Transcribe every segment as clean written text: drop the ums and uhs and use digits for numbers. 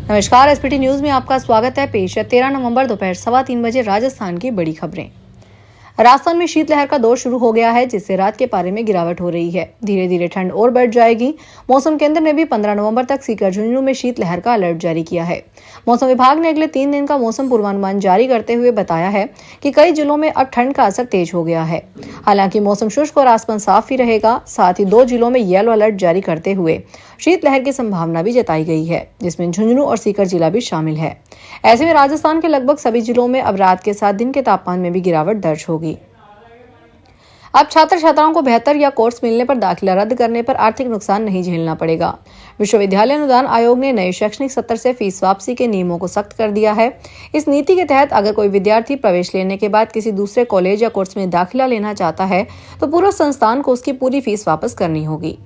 नमस्कार, SPT news में आपका स्वागत है। पेश है 13 नवंबर दोपहर 3:15 बजे राजस्थान की बड़ी खबरें। राजस्थान में शीतलहर का दौर शुरू हो गया है, जिससे रात के पारे में गिरावट हो रही है। धीरे धीरे ठंड और बढ़ जाएगी। मौसम केंद्र ने भी 15 नवंबर तक सीकर झुंझुनू में शीतलहर का अलर्ट जारी किया है। मौसम विभाग ने अगले 3 दिन का मौसम पूर्वानुमान जारी करते हुए बताया है कि कई जिलों में अब ठंड का असर तेज हो गया है। हालांकि मौसम शुष्क और आसमान साफ ही रहेगा। साथ ही 2 जिलों में येलो अलर्ट जारी करते हुए शीतलहर की संभावना भी जताई गई है, जिसमें झुंझुनू और सीकर जिला भी शामिल है। ऐसे में राजस्थान के लगभग सभी जिलों में अब रात के साथ दिन के तापमान में भी गिरावट दर्ज होगी। अब छात्र छात्राओं को बेहतर या कोर्स मिलने पर दाखिला रद्द करने पर आर्थिक नुकसान नहीं झेलना पड़ेगा। विश्वविद्यालय अनुदान आयोग ने नए शैक्षणिक सत्र से फीस वापसी के नियमों को सख्त कर दिया है। इस नीति के तहत अगर कोई विद्यार्थी प्रवेश लेने के बाद किसी दूसरे कॉलेज या कोर्स में दाखिला लेना चाहता है तो पूर्व संस्थान को उसकी पूरी फीस वापस करनी होगी।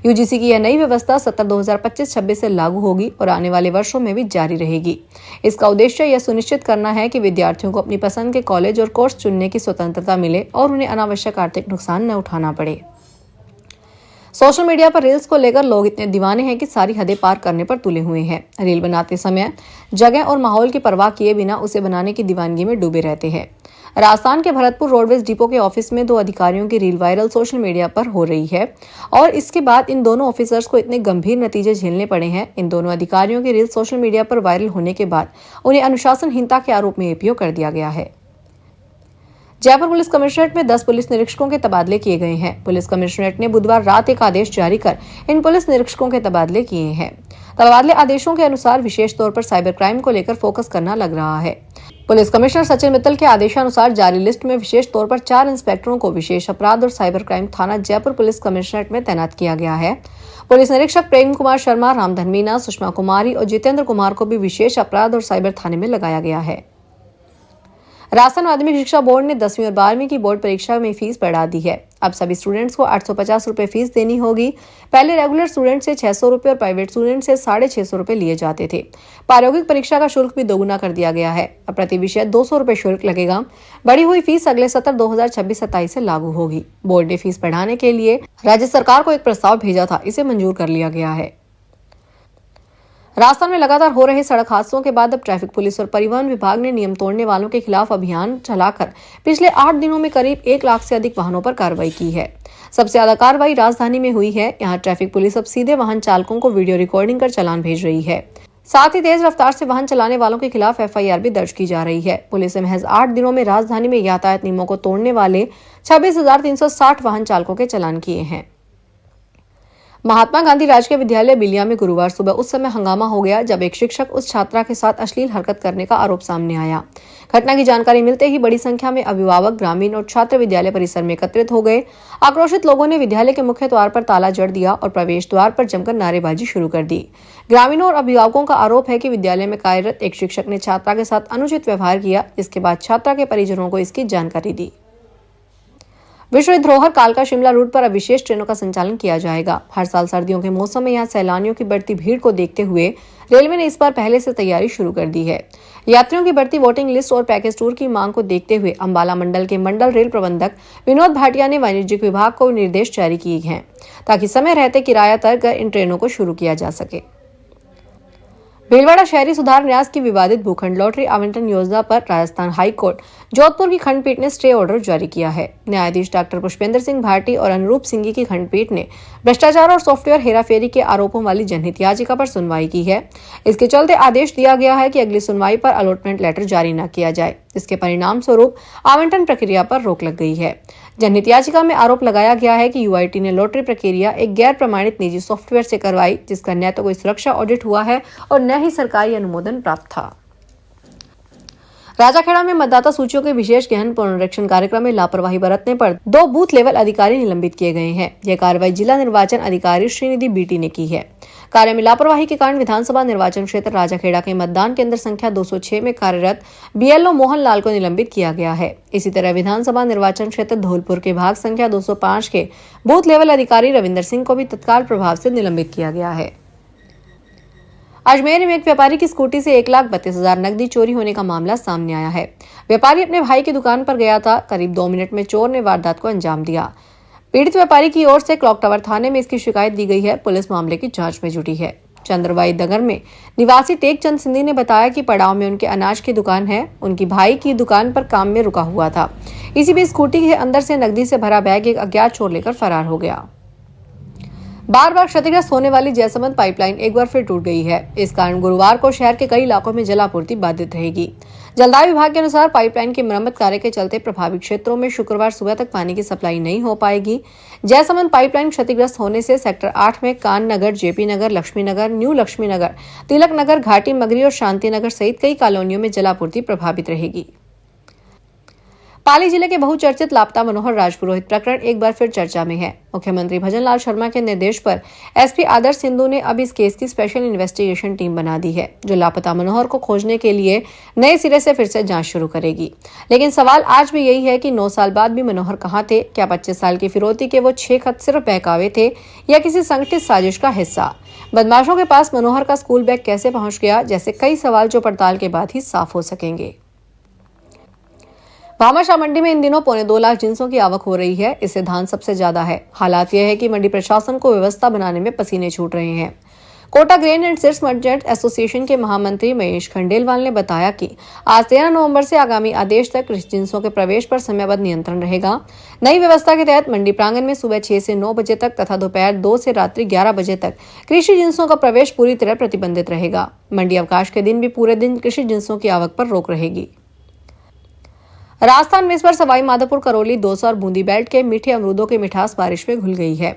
यूजीसी की यह नई व्यवस्था सत्र 2025-26 से लागू होगी और आने वाले वर्षों में भी जारी रहेगी। इसका उद्देश्य यह सुनिश्चित करना है कि विद्यार्थियों को अपनी पसंद के कॉलेज और कोर्स चुनने की स्वतंत्रता मिले और उन्हें अनावश्यक आर्थिक नुकसान न उठाना पड़े। सोशल मीडिया पर रील्स को लेकर लोग इतने दीवाने हैं कि सारी हदें पार करने पर तुले हुए हैं। रील बनाते समय जगह और माहौल की परवाह किए बिना उसे बनाने की दीवानगी में डूबे रहते हैं। राजस्थान के भरतपुर रोडवेज डिपो के ऑफिस में 2 अधिकारियों की रील वायरल सोशल मीडिया पर हो रही है और इसके बाद इन दोनों ऑफिसर्स को इतने गंभीर नतीजे झेलने पड़े हैं। इन दोनों अधिकारियों की रील सोशल मीडिया पर वायरल होने के बाद उन्हें अनुशासनहीनता के आरोप में एपीओ कर दिया गया है। जयपुर पुलिस कमिश्नरेट में 10 पुलिस निरीक्षकों के तबादले किए गए हैं। पुलिस कमिश्नरेट ने बुधवार रात एक आदेश जारी कर इन पुलिस निरीक्षकों के तबादले किए हैं। तबादले आदेशों के अनुसार विशेष तौर पर साइबर क्राइम को लेकर फोकस करना लग रहा है। पुलिस कमिश्नर सचिन मित्तल के आदेशानुसार जारी लिस्ट में विशेष तौर पर 4 इंस्पेक्टरों को विशेष अपराध और साइबर क्राइम थाना जयपुर पुलिस कमिश्नरेट में तैनात किया गया है। पुलिस निरीक्षक प्रेम कुमार शर्मा, रामधन मीना, सुषमा कुमारी और जितेंद्र कुमार को भी विशेष अपराध और साइबर थाने में लगाया गया है। राजस्थान माध्यमिक शिक्षा बोर्ड ने 10वीं और 12वीं की बोर्ड परीक्षा में फीस बढ़ा दी है। अब सभी स्टूडेंट्स को 850 रुपए फीस देनी होगी। पहले रेगुलर स्टूडेंट से 600 रुपए और प्राइवेट स्टूडेंट से 650 रुपए लिए जाते थे। प्रायोगिक परीक्षा का शुल्क भी दोगुना कर दिया गया है। अब प्रति विषय 200 रुपए शुल्क लगेगा। बढ़ी हुई फीस अगले सत्र 2026-27 से लागू होगी। बोर्ड ने फीस बढ़ाने के लिए राज्य सरकार को एक प्रस्ताव भेजा था, इसे मंजूर कर लिया गया है। राजस्थान में लगातार हो रहे सड़क हादसों के बाद अब ट्रैफिक पुलिस और परिवहन विभाग ने नियम तोड़ने वालों के खिलाफ अभियान चलाकर पिछले 8 दिनों में करीब 1 लाख से अधिक वाहनों पर कार्रवाई की है। सबसे ज्यादा कार्रवाई राजधानी में हुई है। यहाँ ट्रैफिक पुलिस अब सीधे वाहन चालकों को वीडियो रिकॉर्डिंग कर चालान भेज रही है। साथ ही तेज रफ्तार से वाहन चलाने वालों के खिलाफ एफआईआर भी दर्ज की जा रही है। पुलिस ने महज 8 दिनों में राजधानी में यातायात नियमों को तोड़ने वाले 26,360 वाहन चालकों के चालान किए हैं। महात्मा गांधी राजकीय विद्यालय बिलिया में गुरुवार सुबह उस समय हंगामा हो गया जब एक शिक्षक उस छात्रा के साथ अश्लील हरकत करने का आरोप सामने आया। घटना की जानकारी मिलते ही बड़ी संख्या में अभिभावक, ग्रामीण और छात्र विद्यालय परिसर में एकत्रित हो गए। आक्रोशित लोगों ने विद्यालय के मुख्य द्वार पर ताला जड़ दिया और प्रवेश द्वार पर जमकर नारेबाजी शुरू कर दी। ग्रामीणों और अभिभावकों का आरोप है कि विद्यालय में कार्यरत एक शिक्षक ने छात्रा के साथ अनुचित व्यवहार किया, जिसके बाद छात्रा के परिजनों को इसकी जानकारी दी। विश्व धरोहर कालका शिमला रूट पर अब विशेष ट्रेनों का संचालन किया जाएगा। हर साल सर्दियों के मौसम में यहाँ सैलानियों की बढ़ती भीड़ को देखते हुए रेलवे ने इस बार पहले से तैयारी शुरू कर दी है। यात्रियों की बढ़ती वोटिंग लिस्ट और पैकेज टूर की मांग को देखते हुए अंबाला मंडल के मंडल रेल प्रबंधक विनोद भाटिया ने वाणिज्यिक विभाग को निर्देश जारी किए हैं ताकि समय रहते किराया तय कर इन ट्रेनों को शुरू किया जा सके। भीलवाड़ा शहरी सुधार न्यास की विवादित भूखंड लॉटरी आवंटन योजना पर राजस्थान हाई कोर्ट जोधपुर की खंडपीठ ने स्टे ऑर्डर जारी किया है। न्यायाधीश डॉक्टर पुष्पेंद्र सिंह भाटी और अनुरूप सिंघी की खंडपीठ ने भ्रष्टाचार और सॉफ्टवेयर हेराफेरी के आरोपों वाली जनहित याचिका पर सुनवाई की है। इसके चलते आदेश दिया गया है कि अगली सुनवाई पर अलॉटमेंट लेटर जारी न किया जाए। इसके परिणाम स्वरूप आवंटन प्रक्रिया पर रोक लग गई है। जनहित याचिका में आरोप लगाया गया है कि यूआईटी ने लॉटरी प्रक्रिया एक गैर प्रमाणित निजी सॉफ्टवेयर से करवाई, जिसका न तो कोई सुरक्षा ऑडिट हुआ है और न ही सरकारी अनुमोदन प्राप्त था। राजाखेड़ा में मतदाता सूचियों के विशेष गहन पुनरीक्षण कार्यक्रम में लापरवाही बरतने पर 2 बूथ लेवल अधिकारी निलंबित किए गए हैं। यह कार्रवाई जिला निर्वाचन अधिकारी श्रीनिधि बीटी ने की है। कार्य में लापरवाही के कारण विधानसभा निर्वाचन क्षेत्र राजाखेड़ा के मतदान केंद्र संख्या 206 में कार्यरत बीएलओ मोहन लाल को निलंबित किया गया है। इसी तरह विधानसभा निर्वाचन क्षेत्र धौलपुर के भाग संख्या 205 के बूथ लेवल अधिकारी रविंदर सिंह को भी तत्काल प्रभाव से निलंबित किया गया है। अजमेर में एक व्यापारी की स्कूटी से 1,32,000 नकदी चोरी होने का मामला सामने आया है। व्यापारी अपने भाई की दुकान पर गया था। करीब 2 मिनट में चोर ने वारदात को अंजाम दिया। पीड़ित व्यापारी की ओर से क्लॉक टावर थाने में इसकी शिकायत दी गई है। पुलिस मामले की जांच में जुटी है। चंद्रवाई नगर में निवासी टेकचंद सिंधी ने बताया कि पड़ाव में उनके अनाज की दुकान है। उनकी भाई की दुकान पर काम में रुका हुआ था। इसी बीच स्कूटी के अंदर से नकदी से भरा बैग एक अज्ञात चोर लेकर फरार हो गया। बार बार क्षतिग्रस्त होने वाली जयसमंद पाइपलाइन एक बार फिर टूट गई है। इस कारण गुरुवार को शहर के कई इलाकों में जलापूर्ति बाधित रहेगी। जलदाय विभाग के अनुसार पाइपलाइन के मरम्मत कार्य के चलते प्रभावित क्षेत्रों में शुक्रवार सुबह तक पानी की सप्लाई नहीं हो पाएगी। जयसमंद पाइपलाइन क्षतिग्रस्त होने से सेक्टर 8 में कान नगर, जेपी नगर, लक्ष्मी नगर, न्यू लक्ष्मी नगर, तिलक नगर, घाटी मगरी और शांति नगर सहित कई कॉलोनियों में जलापूर्ति प्रभावित रहेगी। पाली जिले के बहुचर्चित लापता मनोहर राजपुरोहित प्रकरण एक बार फिर चर्चा में है। मुख्यमंत्री भजनलाल शर्मा के निर्देश पर एसपी आदर्श सिंधु ने अब इस केस की स्पेशल इन्वेस्टिगेशन टीम बना दी है, जो लापता मनोहर को खोजने के लिए नए सिरे से फिर से जांच शुरू करेगी। लेकिन सवाल आज भी यही है कि 9 साल बाद भी मनोहर कहां थे? क्या 25 साल की फिरौती के वो 6 खत सिर्फ बहकावे थे या किसी संगठित साजिश का हिस्सा? बदमाशों के पास मनोहर का स्कूल बैग कैसे पहुंच गया? जैसे कई सवाल जो पड़ताल के बाद ही साफ हो सकेंगे। भामाशाह मंडी में इन दिनों 2.25 लाख जिंसों की आवक हो रही है। इससे धान सबसे ज्यादा है। हालात यह है कि मंडी प्रशासन को व्यवस्था बनाने में पसीने छूट रहे हैं। Kota grain and seeds merchant association के महामंत्री महेश खंडेलवाल ने बताया कि आज 13 नवंबर से आगामी आदेश तक कृषि जिंसों के प्रवेश पर समयबद्ध नियंत्रण रहेगा। नई व्यवस्था के तहत मंडी प्रांगण में सुबह 6 से 9 बजे तक तथा दोपहर 2 से रात्रि 11 बजे तक कृषि जिंसों का प्रवेश पूरी तरह प्रतिबंधित रहेगा। मंडी अवकाश के दिन भी पूरे दिन कृषि जिंसों की आवक पर रोक रहेगी। राजस्थान में इस बार सवाई माधोपुर, करौली, दौसा और बूंदी बेल्ट के मीठे अमरूदों की मिठास बारिश में घुल गई है।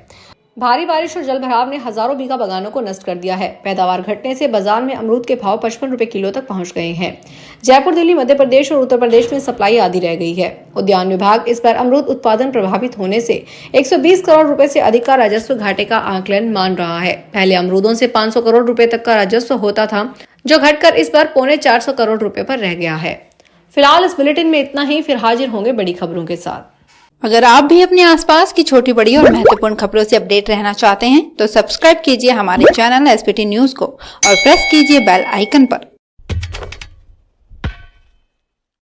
भारी बारिश और जलभराव ने हजारों बीघा बागानों को नष्ट कर दिया है। पैदावार घटने से बाजार में अमरूद के भाव 55 रुपए किलो तक पहुंच गए हैं। जयपुर, दिल्ली, मध्य प्रदेश और उत्तर प्रदेश में सप्लाई आधी रह गई है। उद्यान विभाग इस बार अमरूद उत्पादन प्रभावित होने से 120 करोड़ रुपए से अधिक का राजस्व घाटे का आकलन मान रहा है। पहले अमरूदों से 500 करोड़ रुपए तक का राजस्व होता था, जो घटकर इस बार 450 करोड़ रुपए पर रह गया है। फिलहाल इस बुलेटिन में इतना ही। फिर हाजिर होंगे बड़ी खबरों के साथ। अगर आप भी अपने आसपास की छोटी बड़ी और महत्वपूर्ण खबरों से अपडेट रहना चाहते हैं तो सब्सक्राइब कीजिए हमारे चैनल एसपीटी न्यूज को और प्रेस कीजिए बेल आइकन पर।